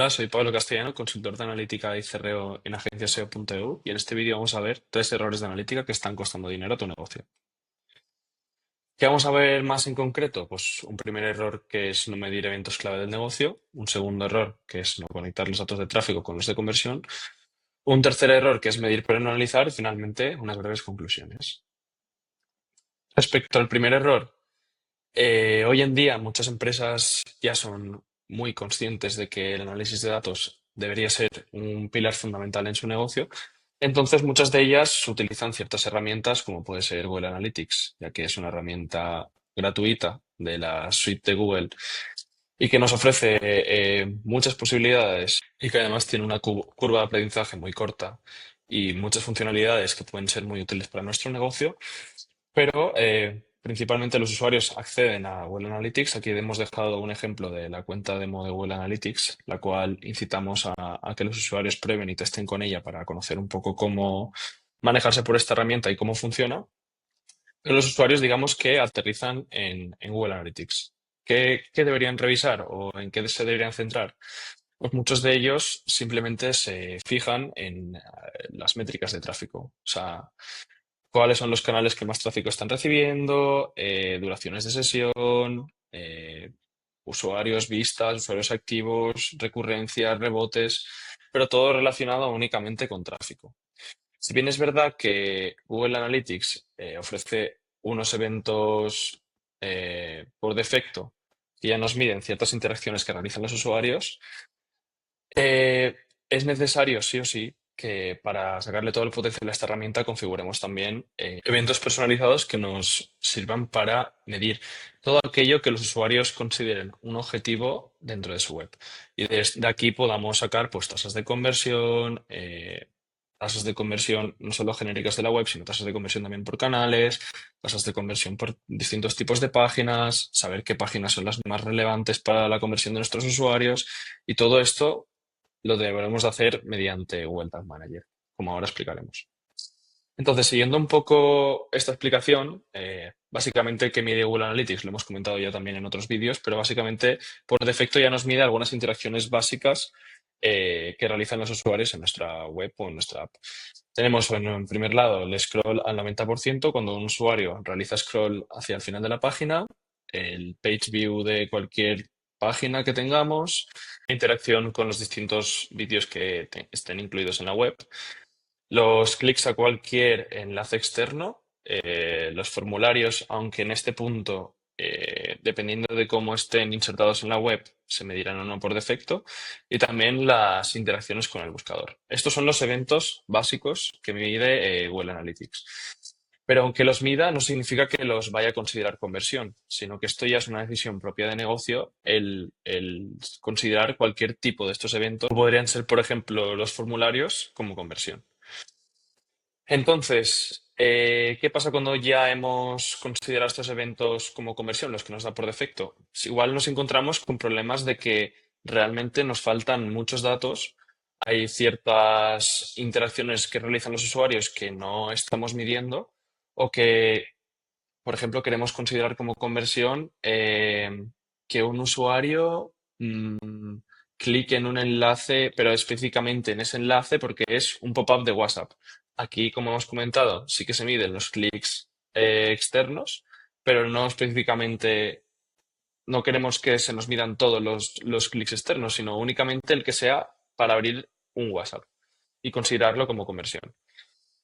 Hola, soy Pablo Castellano, consultor de analítica y CRO en agenciaseo.eu y en este vídeo vamos a ver tres errores de analítica que están costando dinero a tu negocio. ¿Qué vamos a ver más en concreto? Pues un primer error que es no medir eventos clave del negocio, un segundo error que es no conectar los datos de tráfico con los de conversión, un tercer error que es medir pero no analizar y finalmente unas breves conclusiones. Respecto al primer error, hoy en día muchas empresas ya son muy conscientes de que el análisis de datos debería ser un pilar fundamental en su negocio. Entonces, muchas de ellas utilizan ciertas herramientas como puede ser Google Analytics, ya que es una herramienta gratuita de la suite de Google y que nos ofrece muchas posibilidades y que además tiene una curva de aprendizaje muy corta y muchas funcionalidades que pueden ser muy útiles para nuestro negocio. Pero principalmente los usuarios acceden a Google Analytics. Aquí hemos dejado un ejemplo de la cuenta demo de Google Analytics, la cual incitamos a que los usuarios prueben y testen con ella para conocer un poco cómo manejarse por esta herramienta y cómo funciona. Pero los usuarios, digamos que aterrizan en Google Analytics. ¿Qué deberían revisar o en qué se deberían centrar? Pues muchos de ellos simplemente se fijan en las métricas de tráfico. O sea, cuáles son los canales que más tráfico están recibiendo, duraciones de sesión, usuarios, vistas, usuarios activos, recurrencias, rebotes, pero todo relacionado únicamente con tráfico. Si bien es verdad que Google Analytics ofrece unos eventos por defecto que ya nos miden ciertas interacciones que realizan los usuarios, eh, es necesario, sí o sí, que para sacarle todo el potencial a esta herramienta configuremos también eventos personalizados que nos sirvan para medir todo aquello que los usuarios consideren un objetivo dentro de su web. Y desde aquí podamos sacar pues, tasas de conversión no solo genéricas de la web, sino tasas de conversión también por canales, tasas de conversión por distintos tipos de páginas, saber qué páginas son las más relevantes para la conversión de nuestros usuarios. Y todo esto lo deberemos de hacer mediante Google Tag Manager, como ahora explicaremos. Entonces, siguiendo un poco esta explicación, básicamente que mide Google Analytics, lo hemos comentado ya también en otros vídeos, pero básicamente por defecto ya nos mide algunas interacciones básicas que realizan los usuarios en nuestra web o en nuestra app. Tenemos en primer lado el scroll al 90% cuando un usuario realiza scroll hacia el final de la página, el page view de cualquier página que tengamos, interacción con los distintos vídeos que estén incluidos en la web, los clics a cualquier enlace externo, los formularios, aunque en este punto, dependiendo de cómo estén insertados en la web, se medirán o no por defecto, y también las interacciones con el buscador. Estos son los eventos básicos que mide Google Analytics. Pero aunque los mida, no significa que los vaya a considerar conversión, sino que esto ya es una decisión propia de negocio, el considerar cualquier tipo de estos eventos. Podrían ser, por ejemplo, los formularios como conversión. Entonces, ¿qué pasa cuando ya hemos considerado estos eventos como conversión, los que nos da por defecto? Pues igual nos encontramos con problemas de que realmente nos faltan muchos datos, hay ciertas interacciones que realizan los usuarios que no estamos midiendo o que, por ejemplo, queremos considerar como conversión que un usuario clique en un enlace, pero específicamente en ese enlace porque es un pop-up de WhatsApp. Aquí, como hemos comentado, sí que se miden los clics externos, pero no específicamente, no queremos que se nos midan todos los clics externos, sino únicamente el que sea para abrir un WhatsApp y considerarlo como conversión.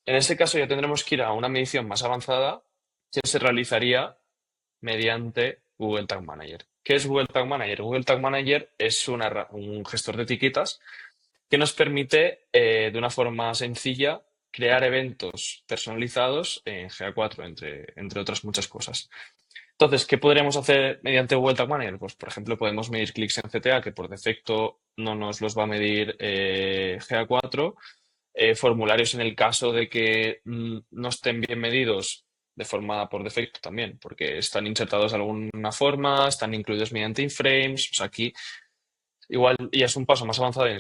En ese caso ya tendremos que ir a una medición más avanzada que se realizaría mediante Google Tag Manager. ¿Qué es Google Tag Manager? Google Tag Manager es un gestor de etiquetas que nos permite de una forma sencilla crear eventos personalizados en GA4, entre otras muchas cosas. Entonces, ¿qué podríamos hacer mediante Google Tag Manager? Pues, por ejemplo, podemos medir clics en CTA, que por defecto no nos los va a medir GA4, formularios en el caso de que no estén bien medidos de forma por defecto también, porque están insertados de alguna forma, están incluidos mediante iframes. O sea, aquí igual ya es un paso más avanzado y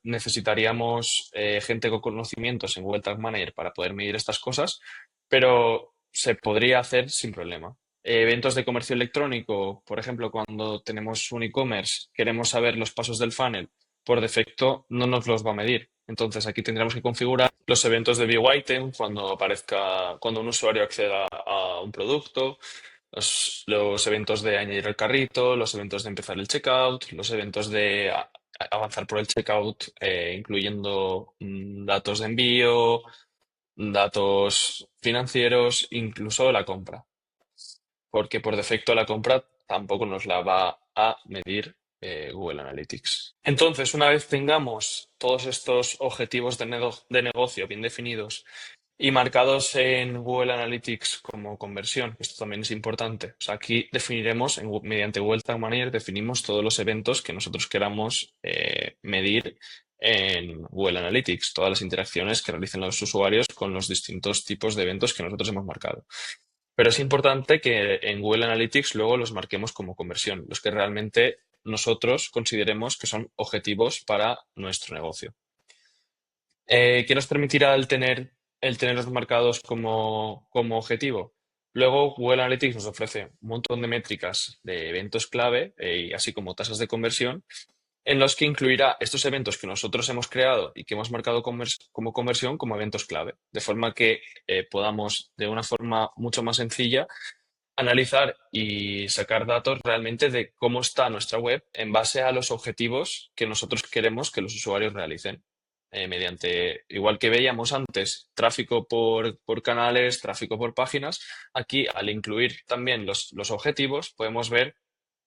necesitaríamos gente con conocimientos en Google Tag Manager para poder medir estas cosas, pero se podría hacer sin problema. Eventos de comercio electrónico, por ejemplo, cuando tenemos un e-commerce, queremos saber los pasos del funnel por defecto no nos los va a medir. Entonces aquí tendremos que configurar los eventos de view item cuando un usuario acceda a un producto, los eventos de añadir al carrito, los eventos de empezar el checkout, los eventos de avanzar por el checkout, incluyendo datos de envío, datos financieros, incluso la compra, porque por defecto la compra tampoco nos la va a medir Google Analytics. Entonces, una vez tengamos todos estos objetivos de negocio bien definidos y marcados en Google Analytics como conversión, esto también es importante. O sea, aquí definiremos, mediante Google Tag Manager, definimos todos los eventos que nosotros queramos medir en Google Analytics, todas las interacciones que realicen los usuarios con los distintos tipos de eventos que nosotros hemos marcado. Pero es importante que en Google Analytics luego los marquemos como conversión, los que realmente nosotros consideremos que son objetivos para nuestro negocio. ¿Qué nos permitirá el tenerlos marcados como objetivo? Luego, Google Analytics nos ofrece un montón de métricas de eventos clave, así como tasas de conversión, en los que incluirá estos eventos que nosotros hemos creado y que hemos marcado como conversión como eventos clave, de forma que podamos, de una forma mucho más sencilla, analizar y sacar datos realmente de cómo está nuestra web en base a los objetivos que nosotros queremos que los usuarios realicen. Mediante, igual que veíamos antes, tráfico por canales, tráfico por páginas, aquí al incluir también los objetivos podemos ver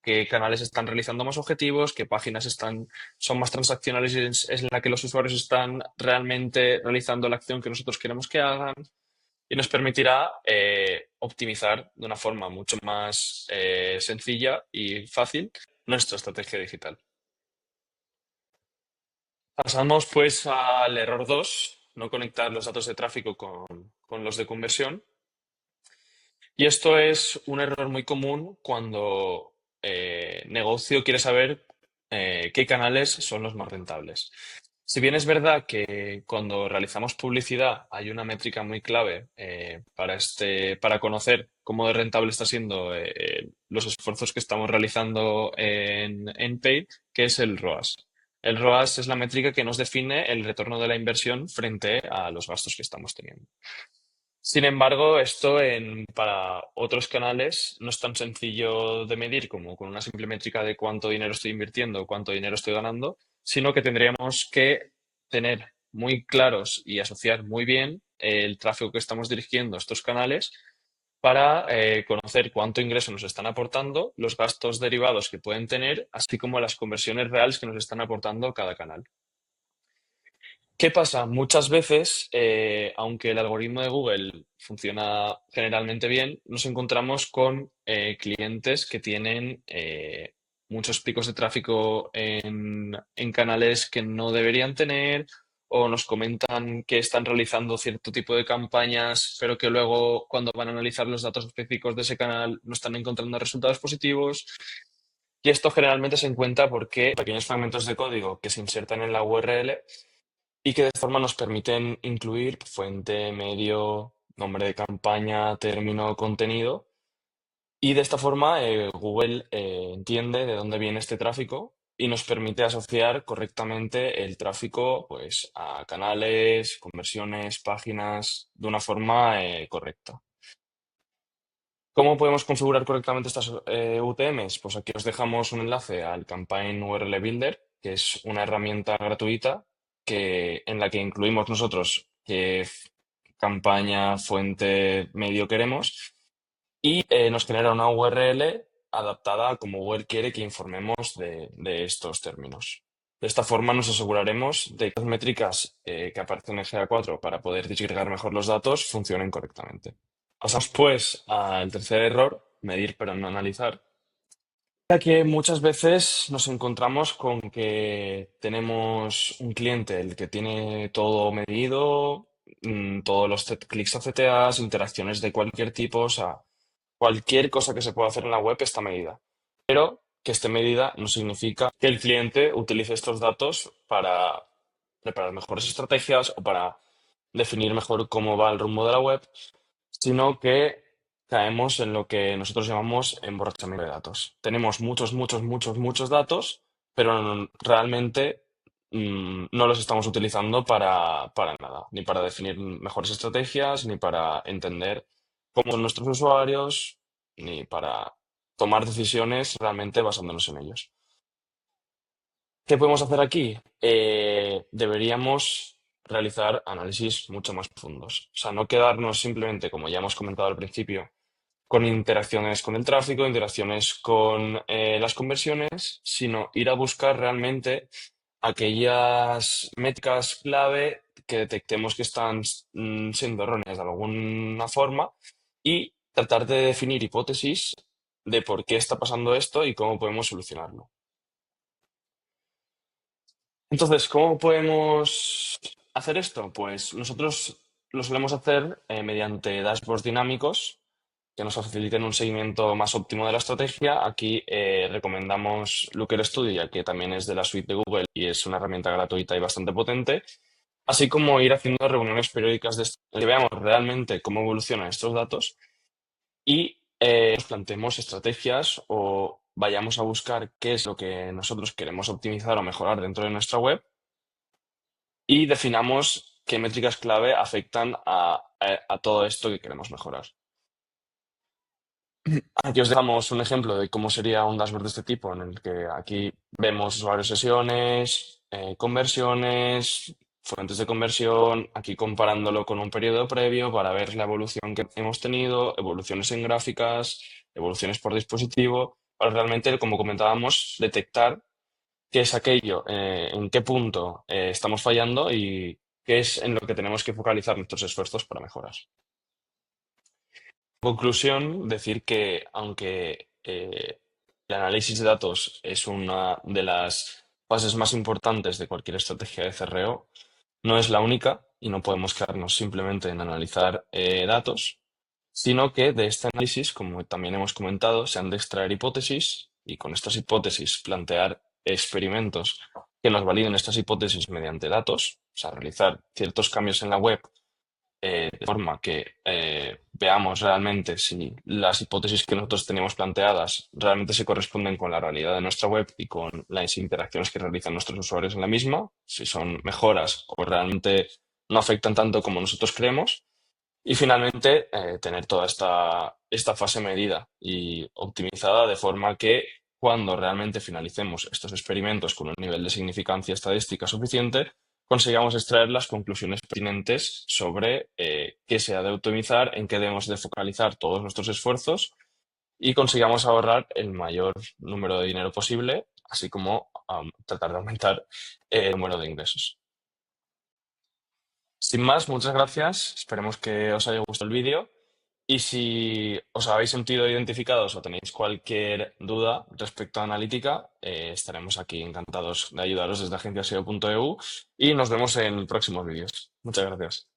qué canales están realizando más objetivos, qué páginas son más transaccionales y es la que los usuarios están realmente realizando la acción que nosotros queremos que hagan y nos permitirá optimizar de una forma mucho más sencilla y fácil nuestra estrategia digital. Pasamos pues al error 2, no conectar los datos de tráfico con los de conversión. Y esto es un error muy común cuando negocio quiere saber qué canales son los más rentables. Si bien es verdad que cuando realizamos publicidad hay una métrica muy clave para conocer cómo de rentable está siendo los esfuerzos que estamos realizando en Paid, que es el ROAS. El ROAS es la métrica que nos define el retorno de la inversión frente a los gastos que estamos teniendo. Sin embargo, esto para otros canales no es tan sencillo de medir como con una simple métrica de cuánto dinero estoy invirtiendo o cuánto dinero estoy ganando, sino que tendríamos que tener muy claros y asociar muy bien el tráfico que estamos dirigiendo a estos canales para conocer cuánto ingreso nos están aportando, los gastos derivados que pueden tener, así como las conversiones reales que nos están aportando cada canal. ¿Qué pasa? Muchas veces, aunque el algoritmo de Google funciona generalmente bien, nos encontramos con clientes que tienen muchos picos de tráfico en canales que no deberían tener, o nos comentan que están realizando cierto tipo de campañas, pero que luego cuando van a analizar los datos específicos de ese canal no están encontrando resultados positivos. Y esto generalmente se encuentra porque pequeños fragmentos de código que se insertan en la URL y que de esta forma nos permiten incluir fuente, medio, nombre de campaña, término, contenido. Y de esta forma Google entiende de dónde viene este tráfico y nos permite asociar correctamente el tráfico pues, a canales, conversiones, páginas, de una forma correcta. ¿Cómo podemos configurar correctamente estas UTMs? Pues aquí os dejamos un enlace al Campaign URL Builder, que es una herramienta gratuita en la que incluimos nosotros qué campaña, fuente, medio queremos y nos genera una URL adaptada a como Google quiere que informemos de estos términos. De esta forma nos aseguraremos de que las métricas que aparecen en GA4 para poder disgregar mejor los datos funcionen correctamente. Pasamos pues al tercer error, medir pero no analizar, ya que muchas veces nos encontramos con que tenemos un cliente el que tiene todo medido, todos los clics a CTAs, interacciones de cualquier tipo, o sea, cualquier cosa que se pueda hacer en la web está medida. Pero que esté medida no significa que el cliente utilice estos datos para preparar mejores estrategias o para definir mejor cómo va el rumbo de la web, sino que caemos en lo que nosotros llamamos emborrachamiento de datos. Tenemos muchos, muchos, muchos, muchos datos, pero realmente no los estamos utilizando para nada, ni para definir mejores estrategias, ni para entender cómo son nuestros usuarios, ni para tomar decisiones realmente basándonos en ellos. ¿Qué podemos hacer aquí? Deberíamos realizar análisis mucho más profundos. O sea, no quedarnos simplemente, como ya hemos comentado al principio, con interacciones con el tráfico, interacciones con las conversiones, sino ir a buscar realmente aquellas métricas clave que detectemos que están siendo erróneas de alguna forma y tratar de definir hipótesis de por qué está pasando esto y cómo podemos solucionarlo. Entonces, ¿cómo podemos hacer esto? Pues nosotros lo solemos hacer mediante dashboards dinámicos que nos faciliten un seguimiento más óptimo de la estrategia. Aquí recomendamos Looker Studio, que también es de la suite de Google y es una herramienta gratuita y bastante potente, así como ir haciendo reuniones periódicas que veamos realmente cómo evolucionan estos datos y nos planteemos estrategias o vayamos a buscar qué es lo que nosotros queremos optimizar o mejorar dentro de nuestra web y definamos qué métricas clave afectan a todo esto que queremos mejorar. Aquí os dejamos un ejemplo de cómo sería un dashboard de este tipo, en el que aquí vemos usuarios, sesiones, conversiones, fuentes de conversión, aquí comparándolo con un periodo previo para ver la evolución que hemos tenido, evoluciones en gráficas, evoluciones por dispositivo, para realmente, como comentábamos, detectar qué es aquello, en qué punto estamos fallando y qué es en lo que tenemos que focalizar nuestros esfuerzos para mejorar. Conclusión, decir que aunque el análisis de datos es una de las fases más importantes de cualquier estrategia de CRO, no es la única y no podemos quedarnos simplemente en analizar datos, sino que de este análisis, como también hemos comentado, se han de extraer hipótesis y con estas hipótesis plantear experimentos que nos validen estas hipótesis mediante datos, o sea, realizar ciertos cambios en la web de forma que veamos realmente si las hipótesis que nosotros teníamos planteadas realmente se corresponden con la realidad de nuestra web y con las interacciones que realizan nuestros usuarios en la misma, si son mejoras o realmente no afectan tanto como nosotros creemos. Y finalmente, tener toda esta fase medida y optimizada de forma que cuando realmente finalicemos estos experimentos con un nivel de significancia estadística suficiente, consigamos extraer las conclusiones pertinentes sobre qué se ha de optimizar, en qué debemos de focalizar todos nuestros esfuerzos y consigamos ahorrar el mayor número de dinero posible, así como tratar de aumentar el número de ingresos. Sin más, muchas gracias. Esperemos que os haya gustado el vídeo. Y si os habéis sentido identificados o tenéis cualquier duda respecto a analítica, estaremos aquí encantados de ayudaros desde agenciaseo.eu y nos vemos en próximos vídeos. Muchas gracias.